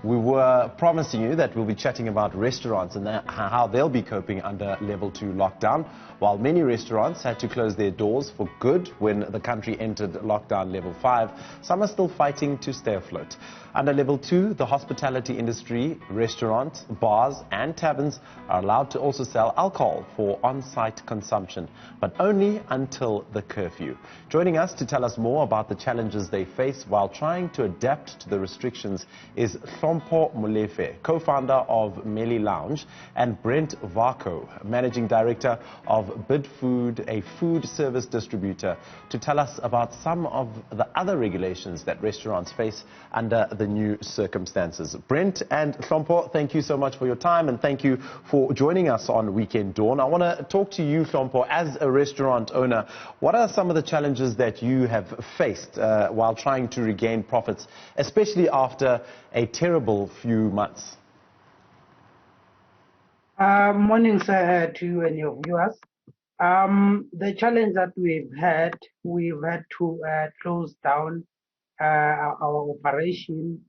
We were promising you that we'll be chatting about restaurants and how they'll be coping under level 2 lockdown. While many restaurants had to close their doors for good when the country entered lockdown level 5, some are still fighting to stay afloat. Under level 2, the hospitality industry, restaurants, bars and taverns are allowed to also sell alcohol for on-site consumption, but only until the curfew. Joining us to tell us more about the challenges they face while trying to adapt to the restrictions is Hlompho Molefe, co-founder of Meli Lounge, and Brent Varcoe, managing director of Bidfood, a food service distributor, to tell us about some of the other regulations that restaurants face under the new circumstances. Brent and Hlompho, thank you so much for your time and thank you for joining us on Weekend Dawn. I want to talk to you, Hlompho, as a restaurant owner. What are some of the challenges that you have faced while trying to regain profits, especially after a terrible few months? Morning, sir, to you and your viewers. The challenge that we've had to close down our operation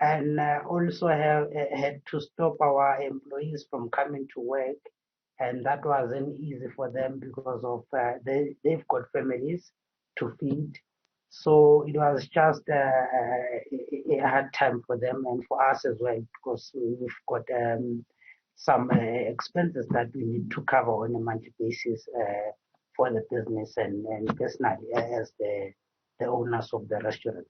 and also had to stop our employees from coming to work, and that wasn't easy for them because of they've got families to feed. So it was just a hard time for them and for us as well, because we've got some expenses that we need to cover on a monthly basis for the business and personally as the owners of the restaurants.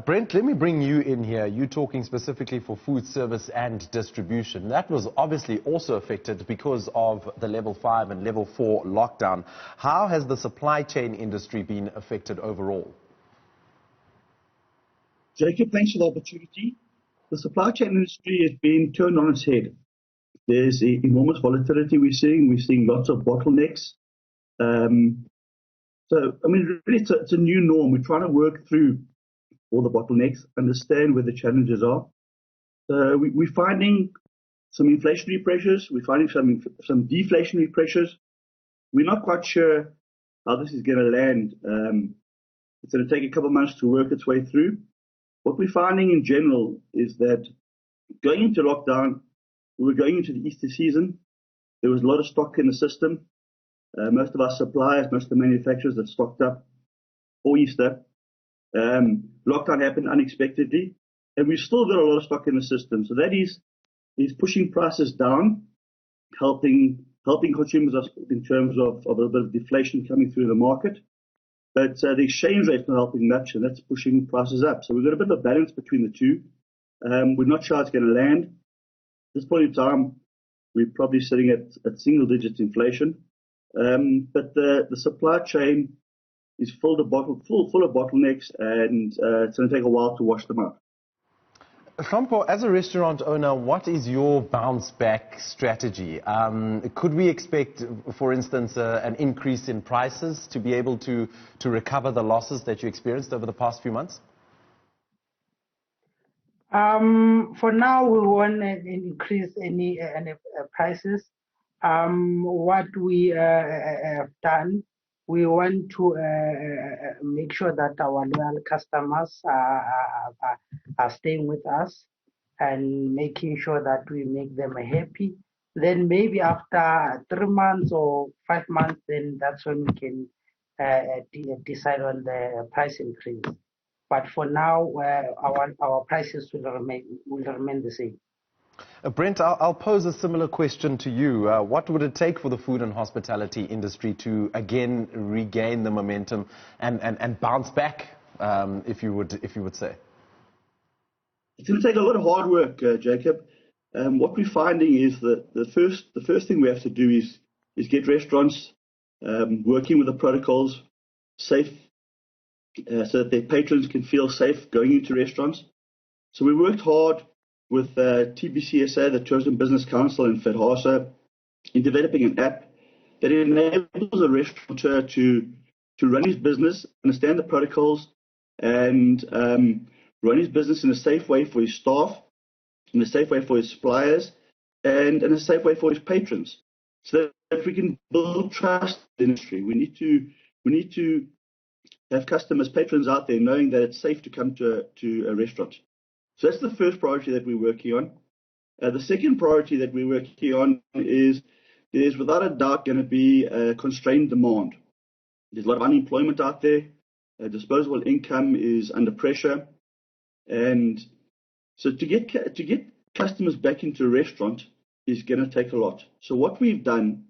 Brent, let me bring you in here. You're talking specifically for food service and distribution. That was obviously also affected because of the level 5 and level 4 lockdown. How has the supply chain industry been affected overall? Jacob, thanks for the opportunity. The supply chain industry has been turned on its head. There's enormous volatility we're seeing. We're seeing lots of bottlenecks. So, I mean, really, it's a new norm. We're trying to work through all the bottlenecks, understand where the challenges are. So we're finding some inflationary pressures. We're finding some deflationary pressures. We're not quite sure how this is going to land. It's going to take a couple of months to work its way through. What we're finding in general is that going into lockdown, we were going into the Easter season. There was a lot of stock in the system. Most of our suppliers, most of the manufacturers that stocked up for Easter. Lockdown happened unexpectedly, and we've still got a lot of stock in the system. So that is pushing prices down, helping consumers in terms of a little bit of deflation coming through the market. But the exchange rate's not helping much, and that's pushing prices up. So we've got a bit of a balance between the two. We're not sure it's going to land. At this point in time, we're probably sitting at single-digit inflation. But the supply chain is full of bottlenecks, and it's going to take a while to wash them out. Hlompho, as a restaurant owner, what is your bounce-back strategy? Could we expect, for instance, an increase in prices to be able to recover the losses that you experienced over the past few months? For now, we won't increase any prices. What we have done, we want to make sure that our loyal customers are staying with us and making sure that we make them happy. Then maybe after 3 months or 5 months, then that's when we can decide on the price increase. But for now, our prices will remain the same. Brent, I'll pose a similar question to you. What would it take for the food and hospitality industry to again regain the momentum and bounce back, if you would say? It's going to take a lot of hard work, Jacob. What we're finding is that the first thing we have to do is get restaurants working with the protocols safe, so that their patrons can feel safe going into restaurants. So we worked hard with TBCSA, the Tourism Business Council, and FedHasa in developing an app that enables a restaurateur to run his business, understand the protocols, and run his business in a safe way for his staff, in a safe way for his suppliers, and in a safe way for his patrons. So that we can build trust in the industry. We need to have customers, patrons out there knowing that it's safe to come to a restaurant. So that's the first priority that we're working on. The second priority that we're working on is there's without a doubt going to be constrained demand. There's a lot of unemployment out there. Disposable income is under pressure. And so to get customers back into a restaurant is going to take a lot. So what we've done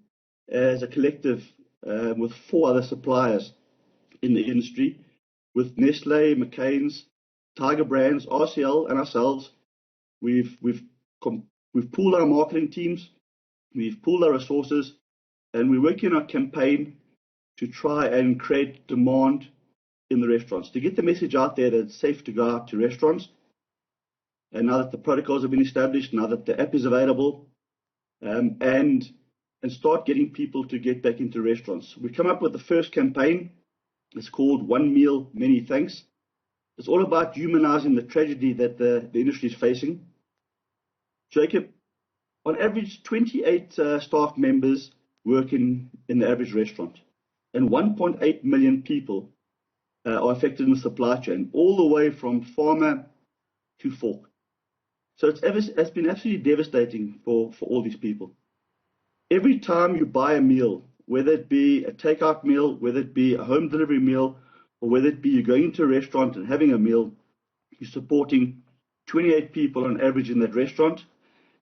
as a collective with 4 other suppliers in the industry, with Nestle, McCain's, Tiger Brands, RCL, and ourselves, we've pooled our marketing teams, we've pooled our resources, and we're working on a campaign to try and create demand in the restaurants, to get the message out there that it's safe to go out to restaurants. And now that the protocols have been established, now that the app is available, and start getting people to get back into restaurants. We come up with the first campaign. It's called One Meal, Many Thanks. It's all about humanizing the tragedy that the industry is facing. Jacob, on average, 28 staff members work in the average restaurant, and 1.8 million people are affected in the supply chain, all the way from farmer to fork. So it's been absolutely devastating for all these people. Every time you buy a meal, whether it be a takeout meal, whether it be a home delivery meal, or whether it be you're going to a restaurant and having a meal, you're supporting 28 people on average in that restaurant,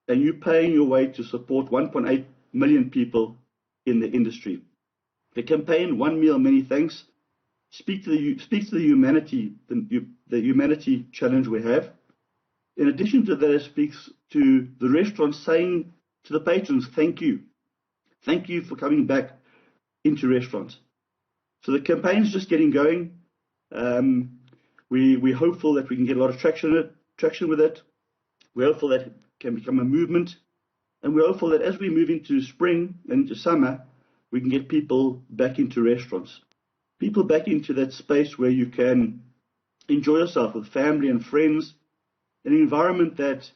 and you're paying your way to support 1.8 million people in the industry. The campaign, One Meal, Many Thanks, speaks to the humanity, the humanity challenge we have. In addition to that, it speaks to the restaurant saying to the patrons, thank you. Thank you for coming back into restaurants. So the campaign is just getting going. We're hopeful that we can get a lot of traction with it. We're hopeful that it can become a movement. And we're hopeful that as we move into spring and into summer, we can get people back into restaurants. People back into that space where you can enjoy yourself with family and friends, an environment that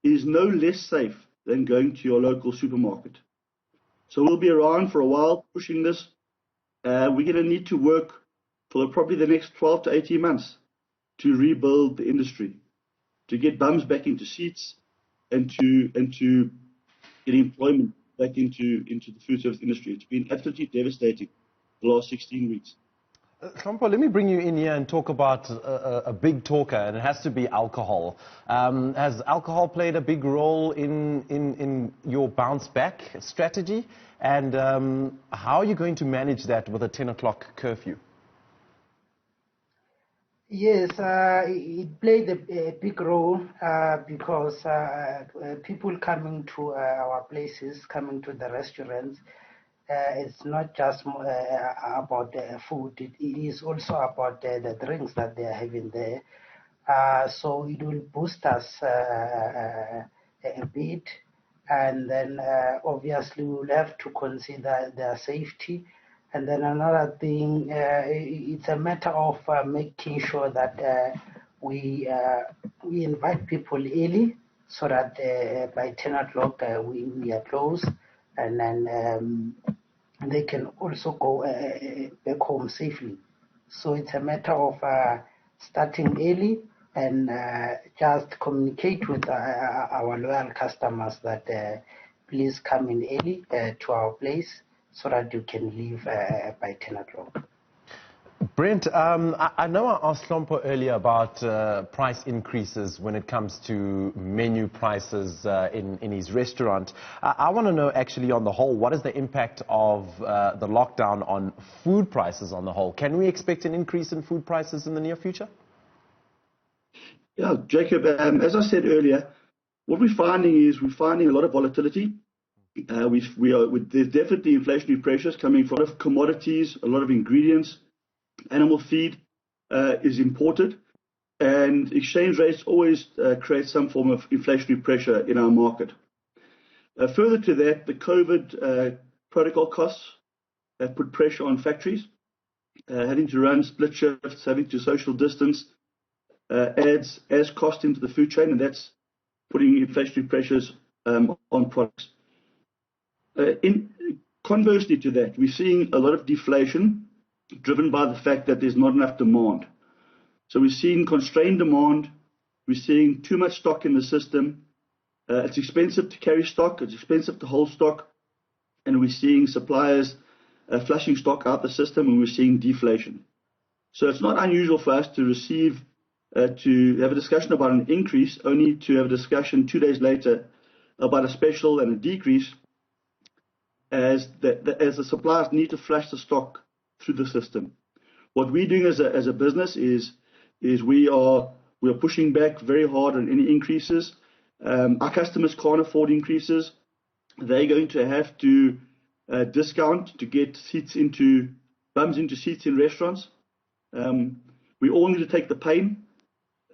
is no less safe than going to your local supermarket. So we'll be around for a while pushing this. We're going to need to work for probably the next 12 to 18 months to rebuild the industry, to get bums back into seats, and to get employment back into the food service industry. It's been absolutely devastating the last 16 weeks. Hlompho, let me bring you in here and talk about a big talker, and it has to be alcohol. Has alcohol played a big role in your bounce back strategy? And how are you going to manage that with a 10 o'clock curfew? Yes, it played a big role because people coming to our places, coming to the restaurants, it's not just about the food, it is also about the drinks that they are having there. So it will boost us a bit, and then obviously we will have to consider their safety. And then another thing, it's a matter of making sure that we invite people early so that by 10 o'clock we are closed, and then they can also go back home safely. So it's a matter of starting early and just communicate with our loyal customers that please come in early to our place so that you can leave by 10 o'clock. Brent, I know I asked Hlompho earlier about price increases when it comes to menu prices in his restaurant. I want to know actually on the whole, what is the impact of the lockdown on food prices on the whole? Can we expect an increase in food prices in the near future? Yeah, Jacob, as I said earlier, what we're finding is a lot of volatility. There's definitely inflationary pressures coming from a lot of commodities, a lot of ingredients. Animal feed is imported, and exchange rates always create some form of inflationary pressure in our market. Further to that, the COVID protocol costs have put pressure on factories, having to run split shifts, having to social distance, adds cost into the food chain, and that's putting inflationary pressures on products. Conversely to that, we're seeing a lot of deflation driven by the fact that there's not enough demand. So we're seeing constrained demand, We're seeing too much stock in the system. It's expensive to carry stock. It's expensive to hold stock. And we're seeing suppliers flushing stock out the system, and we're seeing deflation. So it's not unusual for us to to have a discussion about an increase, only to have a discussion 2 days later about a special and a decrease, as the suppliers need to flush the stock through the system. What we're doing as a business is we are pushing back very hard on any increases. Our customers can't afford increases. They're going to have to discount to get bums into seats in restaurants. We all need to take the pain,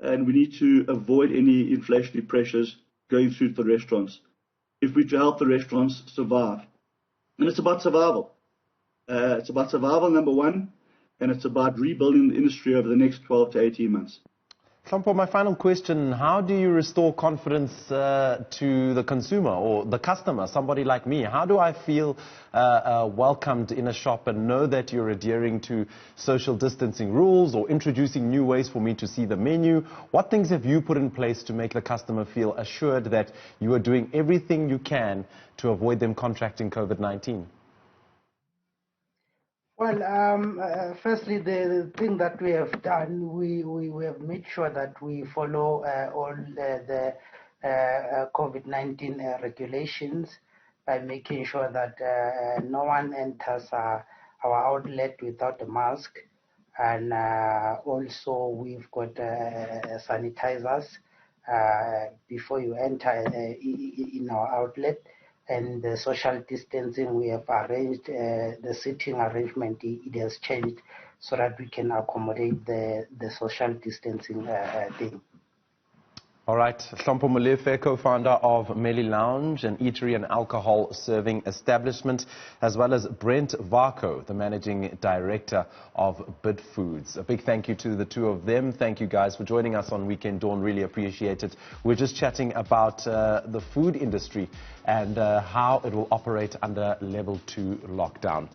and we need to avoid any inflationary pressures going through the restaurants if we're to help the restaurants survive. And it's about survival. It's about survival, number one, and it's about rebuilding the industry over the next 12 to 18 months. Hlompho, my final question, how do you restore confidence to the consumer or the customer, somebody like me? How do I feel welcomed in a shop and know that you're adhering to social distancing rules or introducing new ways for me to see the menu? What things have you put in place to make the customer feel assured that you are doing everything you can to avoid them contracting COVID-19? Well, firstly, the thing that we have done, we have made sure that we follow all the COVID-19 regulations by making sure that no one enters our outlet without a mask. And also we've got sanitizers before you enter in our outlet. And the social distancing, we have arranged, the seating arrangement, it has changed so that we can accommodate the social distancing thing. All right, Hlompho Molefe, co-founder of Melly Lounge, an eatery and alcohol serving establishment, as well as Brent Varcoe, the managing director of Bidfoods. A big thank you to the two of them. Thank you guys for joining us on Weekend Dawn. Really appreciate it. We're just chatting about the food industry and how it will operate under level 2 lockdown.